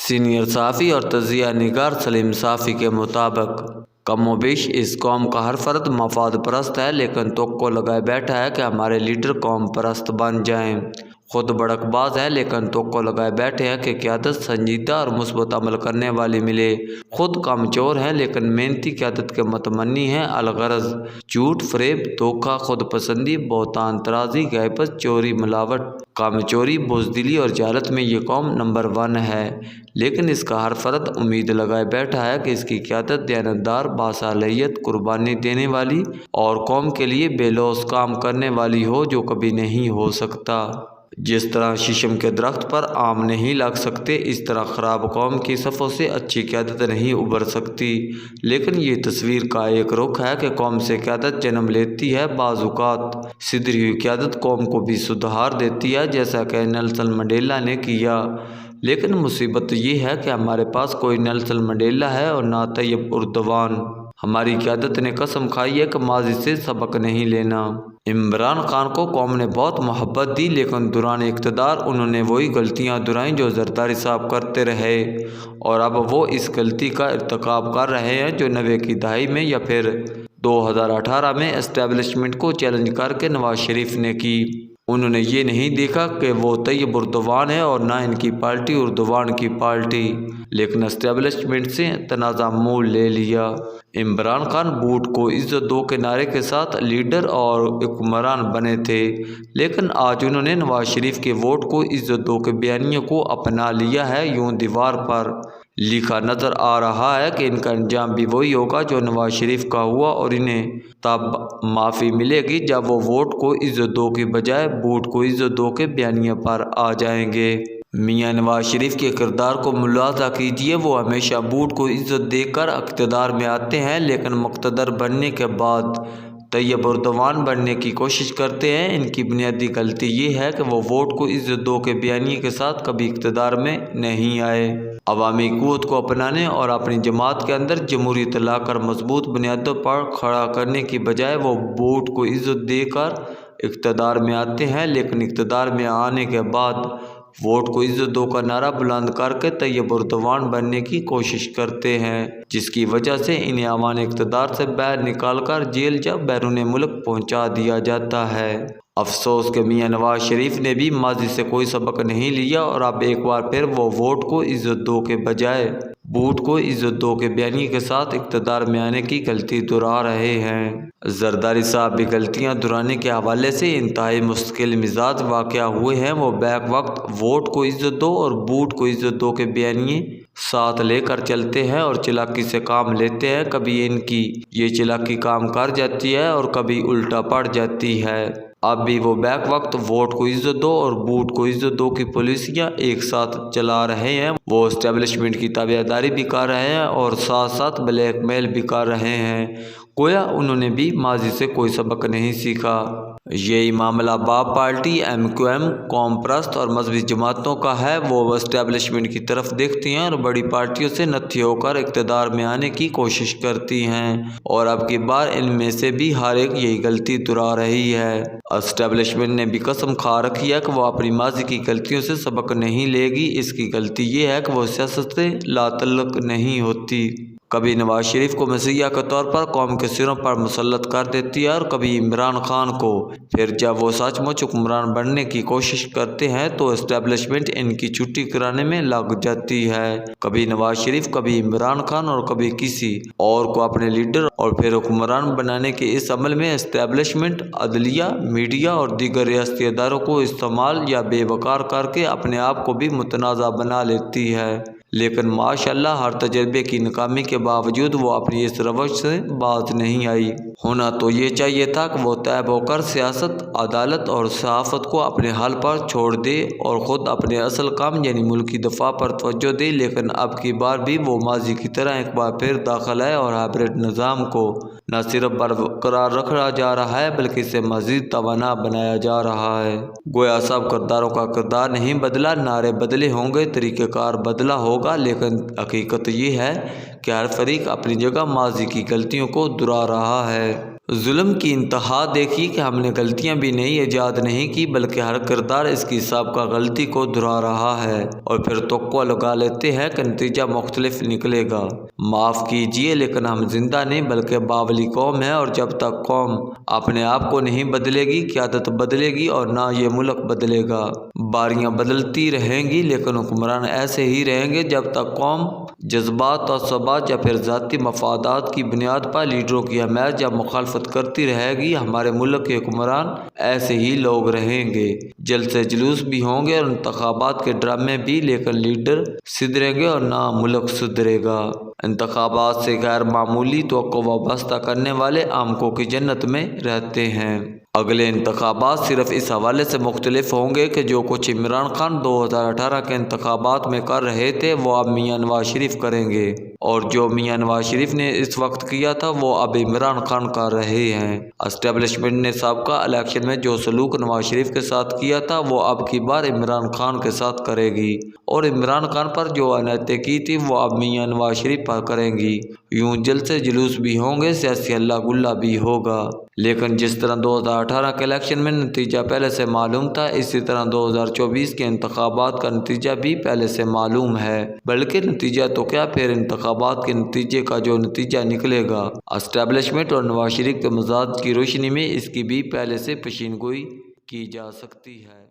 Senior صحافی اور تجزیہ نگار سلیم صافی کے مطابق کم و بیش اس قوم کا ہر فرد مفاد پرست ہے، لیکن توقع لگائے بیٹھا ہے کہ ہمارے لیڈر قوم پرست بن جائیں۔ خود بڑک باز ہے، لیکن توقع لگائے بیٹھے ہیں کہ قیادت سنجیدہ اور مثبت عمل کرنے والی ملے۔ خود کمچور ہیں، لیکن محنتی قیادت کے متمنی ہیں۔ الغرض جھوٹ، فریب، دھوکہ، خود پسندی، بہتان طرازی، غیبت، چوری، ملاوٹ، کامچوری، بزدلی اور جہالت میں یہ قوم نمبر 1 ہے، لیکن اس کا ہر فرد امید لگائے بیٹھا ہے کہ اس کی قیادت دیانتدار، باصلاحیت، قربانی دینے والی اور قوم کے لیے بے لوث کام کرنے والی ہو، جو کبھی نہیں ہو سکتا۔ جس طرح شیشم کے درخت پر آم نہیں لگ سکتے، اس طرح خراب قوم کی صفوں سے اچھی قیادت نہیں ابھر سکتی۔ لیکن یہ تصویر کا ایک رخ ہے کہ قوم سے قیادت جنم لیتی ہے۔ بعض اوقات سدھری ہوئی قیادت قوم کو بھی سدھار دیتی ہے، جیسا کہ نیلسن منڈیلا نے کیا۔ لیکن مصیبت یہ ہے کہ ہمارے پاس کوئی نیلسن منڈیلا ہے اور نہ طیب اردوان۔ ہماری قیادت نے قسم کھائی ہے کہ ماضی سے سبق نہیں لینا۔ عمران خان کو قوم نے بہت محبت دی، لیکن دوران اقتدار انہوں نے وہی غلطیاں دہرائیں جو زرداری صاحب کرتے رہے، اور اب وہ اس غلطی کا ارتکاب کر رہے ہیں جو 90 کی دہائی میں یا پھر 2018 میں اسٹیبلشمنٹ کو چیلنج کر کے نواز شریف نے کی۔ انہوں نے یہ نہیں دیکھا کہ وہ طیب اردوان ہے اور نہ ان کی پارٹی اردوان کی پارٹی، لیکن اسٹیبلشمنٹ سے تنازع مول لے لیا۔ عمران خان ووٹ کو عزت دو کے نعرے کے ساتھ لیڈر اور حکمران بنے تھے، لیکن آج انہوں نے نواز شریف کے ووٹ کو عزت دو کے بیانیے کو اپنا لیا ہے۔ یوں دیوار پر لکھا نظر آ رہا ہے کہ ان کا انجام بھی وہی ہوگا جو نواز شریف کا ہوا، اور انہیں تب معافی ملے گی جب وہ ووٹ کو عزت دو کی بجائے ووٹ کو عزت دو کے بیانیے پر آ جائیں گے۔ میاں نواز شریف کے کردار کو ملاحظہ کیجیے۔ وہ ہمیشہ ووٹ کو عزت دے کر اقتدار میں آتے ہیں، لیکن مقتدر بننے کے بعد طیب اردوان بننے کی کوشش کرتے ہیں۔ ان کی بنیادی غلطی یہ ہے کہ وہ ووٹ کو عزت دو کے بیانیے کے ساتھ کبھی اقتدار میں نہیں آئے۔ عوامی قوت کو اپنانے اور اپنی جماعت کے اندر جمہوریت لا کر مضبوط بنیادوں پر کھڑا کرنے کی بجائے وہ ووٹ کو عزت دے کر اقتدار میں آتے ہیں، لیکن اقتدار میں آنے کے بعد ووٹ کو عزت دو کا نعرہ بلند کر کے طیب اردوان بننے کی کوشش کرتے ہیں، جس کی وجہ سے انہیں ایوان اقتدار سے باہر نکال کر جیل یا بیرون ملک پہنچا دیا جاتا ہے۔ افسوس کہ میاں نواز شریف نے بھی ماضی سے کوئی سبق نہیں لیا، اور اب ایک بار پھر وہ ووٹ کو عزت دو کے بجائے ووٹ کو عزت دو کے بیانیے کے ساتھ اقتدار میں آنے کی غلطی دہرا رہے ہیں۔ زرداری صاحب بھی غلطیاں دہرانے کے حوالے سے انتہائی مستقل مزاج واقع ہوئے ہیں۔ وہ بیک وقت ووٹ کو عزت دو اور ووٹ کو عزت دو کے بیانیے ساتھ لے کر چلتے ہیں اور چلاکی سے کام لیتے ہیں۔ کبھی ان کی یہ چلاکی کام کر جاتی ہے اور کبھی الٹا پڑ جاتی ہے۔ اب بھی وہ بیک وقت ووٹ کو عزت دو اور ووٹ کو عزت دو کی پالیسیاں ایک ساتھ چلا رہے ہیں۔ وہ اسٹیبلشمنٹ کی تابعداری بھی کر رہے ہیں اور ساتھ ساتھ بلیک میل بھی کر رہے ہیں، گویا انہوں نے بھی ماضی سے کوئی سبق نہیں سیکھا۔ یہی معاملہ باپ پارٹی ایم کیو ایم قوم پرست اور مذہبی جماعتوں کا ہے۔ وہ اسٹیبلشمنٹ کی طرف دیکھتی ہیں اور بڑی پارٹیوں سے نتھی ہو کر اقتدار میں آنے کی کوشش کرتی ہیں، اور اب کی بار ان میں سے بھی ہر ایک یہی غلطی دہرا رہی ہے۔ اسٹیبلشمنٹ نے بھی قسم کھا رکھی ہے کہ وہ اپنی ماضی کی غلطیوں سے سبق نہیں لے گی۔ اس کی غلطی یہ ہے کہ وہ سیاست سے لاتعلق نہیں ہوتی۔ کبھی نواز شریف کو مسیحا کے طور پر قوم کے سروں پر مسلط کر دیتی ہے اور کبھی عمران خان کو۔ پھر جب وہ سچ مچ حکمران بننے کی کوشش کرتے ہیں تو اسٹیبلشمنٹ ان کی چھٹی کرانے میں لگ جاتی ہے۔ کبھی نواز شریف، کبھی عمران خان اور کبھی کسی اور کو اپنے لیڈر اور پھر حکمران بنانے کے اس عمل میں اسٹیبلشمنٹ عدلیہ، میڈیا اور دیگر ریاستی اداروں کو استعمال یا بے وقار کر کے اپنے آپ کو بھی متنازع بنا لیتی ہے۔ لیکن ماشاءاللہ ہر تجربے کی ناکامی کے باوجود وہ اپنی اس روش سے باز نہیں آئی۔ ہونا تو یہ چاہیے تھا کہ وہ طیب ہو کر سیاست، عدالت اور صحافت کو اپنے حال پر چھوڑ دے اور خود اپنے اصل کام یعنی ملکی دفاع پر توجہ دے، لیکن اب کی بار بھی وہ ماضی کی طرح ایک بار پھر داخل ہے اور ہائبرڈ نظام کو نہ صرف برقرار رکھا جا رہا ہے بلکہ اسے مزید توانا بنایا جا رہا ہے۔ گویا سب کرداروں کا کردار نہیں بدلا، نعرے بدلے ہوں گے، طریقہ کار بدلا ہوگا، لیکن حقیقت یہ ہے کہ ہر فریق اپنی جگہ ماضی کی غلطیوں کو دہرا رہا ہے۔ ظلم کی انتہا دیکھی کہ ہم نے غلطیاں بھی نئی ایجاد نہیں کی بلکہ ہر کردار اس کی سابقہ غلطی کو دہرا رہا ہے اور پھر توقع لگا لیتے ہیں کہ نتیجہ مختلف نکلے گا۔ معاف کیجیے لیکن ہم زندہ نہیں بلکہ باولی قوم ہیں، اور جب تک قوم اپنے آپ کو نہیں بدلے گی قیادت بدلے گی اور نہ یہ ملک بدلے گا۔ باریاں بدلتی رہیں گی لیکن حکمران ایسے ہی رہیں گے جب تک قوم جذبات، تعصبات یا پھر ذاتی مفادات کی بنیاد پر لیڈروں کی حمایت یا مخالفت کرتی رہے گی۔ ہمارے ملک کے حکمران ایسے ہی لوگ رہیں گے، جلسے جلوس بھی ہوں گے اور انتخابات کے ڈرامے بھی، لیکن لیڈر سدھریں گے اور نہ ملک سدھرے گا۔ انتخابات سے غیر معمولی توقع وابستہ کرنے والے آمکوں کی جنت میں رہتے ہیں۔ اگلے انتخابات صرف اس حوالے سے مختلف ہوں گے کہ جو کچھ عمران خان 2018 کے انتخابات میں کر رہے تھے وہ اب میاں نواز شریف کریں گے، اور جو میاں نواز شریف نے اس وقت کیا تھا وہ اب عمران خان کر رہے ہیں۔ اسٹیبلشمنٹ نے سابقہ الیکشن میں جو سلوک نواز شریف کے ساتھ کیا تھا وہ اب کی بار عمران خان کے ساتھ کرے گی، اور عمران خان پر جو انیتیں کی تھی وہ اب میاں نواز شریف پر کریں گی۔ یوں جلسے جلوس بھی ہوں گے، سیاسی ہلا گلا بھی ہوگا، لیکن جس طرح 2018 کے الیکشن میں نتیجہ پہلے سے معلوم تھا، اسی طرح 2024 کے انتخابات کا نتیجہ بھی پہلے سے معلوم ہے۔ بلکہ نتیجہ تو کیا، پھر انتخابات کے نتیجے کا جو نتیجہ نکلے گا اسٹیبلشمنٹ اور نواز شریف کے مزاج کی روشنی میں اس کی بھی پہلے سے پیشین گوئی کی جا سکتی ہے۔